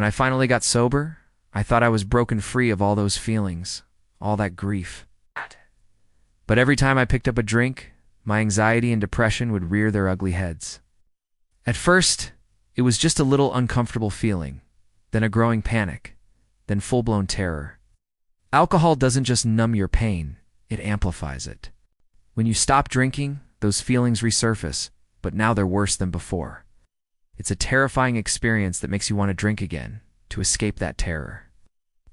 When I finally got sober, I thought I was broken free of all those feelings, all that grief. But every time I picked up a drink, my anxiety and depression would rear their ugly heads. At first, it was just a little uncomfortable feeling, then a growing panic, then full-blown terror. Alcohol doesn't just numb your pain, it amplifies it. When you stop drinking, those feelings resurface, but now they're worse than before. It's a terrifying experience that makes you want to drink again, to escape that terror.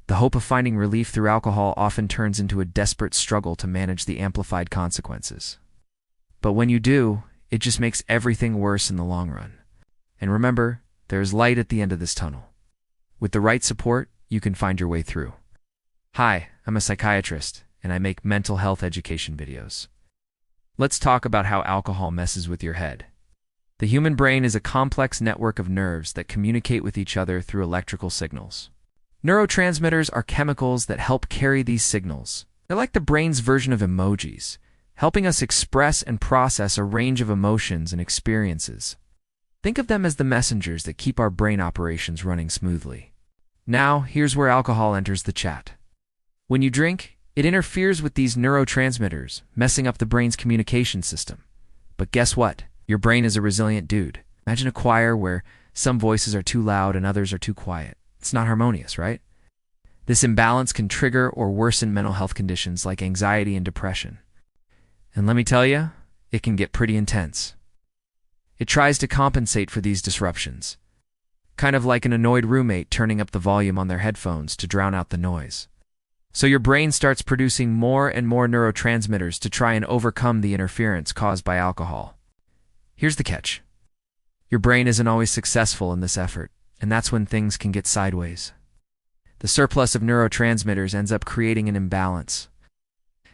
The hope of finding relief through alcohol often turns into a desperate struggle to manage the amplified consequences. But when you do, it just makes everything worse in the long run. And remember, there is light at the end of this tunnel. With the right support, you can find your way through. Hi, I'm a psychiatrist, and I make mental health education videos. Let's talk about how alcohol messes with your head. The human brain is a complex network of nerves that communicate with each other through electrical signals. Neurotransmitters are chemicals that help carry these signals. They're like the brain's version of emojis, helping us express and process a range of emotions and experiences. Think of them as the messengers that keep our brain operations running smoothly. Now, here's where alcohol enters the chat. When you drink, it interferes with these neurotransmitters, messing up the brain's communication system. But guess what? Your brain is a resilient dude. Imagine a choir where some voices are too loud and others are too quiet. It's not harmonious, right? This imbalance can trigger or worsen mental health conditions like anxiety and depression. And let me tell you, it can get pretty intense. It tries to compensate for these disruptions, kind of like an annoyed roommate turning up the volume on their headphones to drown out the noise. So your brain starts producing more and more neurotransmitters to try and overcome the interference caused by alcohol. Here's the catch. Your brain isn't always successful in this effort, and that's when things can get sideways. The surplus of neurotransmitters ends up creating an imbalance.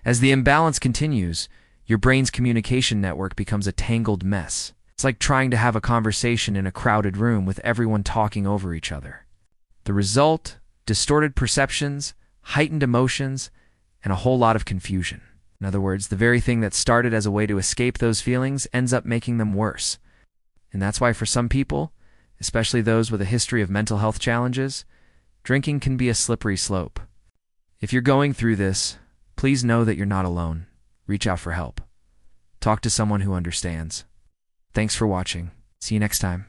As the imbalance continues, your brain's communication network becomes a tangled mess. It's like trying to have a conversation in a crowded room with everyone talking over each other. The result? Distorted perceptions, heightened emotions, and a whole lot of confusion. In other words, the very thing that started as a way to escape those feelings ends up making them worse. And that's why for some people, especially those with a history of mental health challenges, drinking can be a slippery slope. If you're going through this, please know that you're not alone. Reach out for help. Talk to someone who understands. Thanks for watching. See you next time.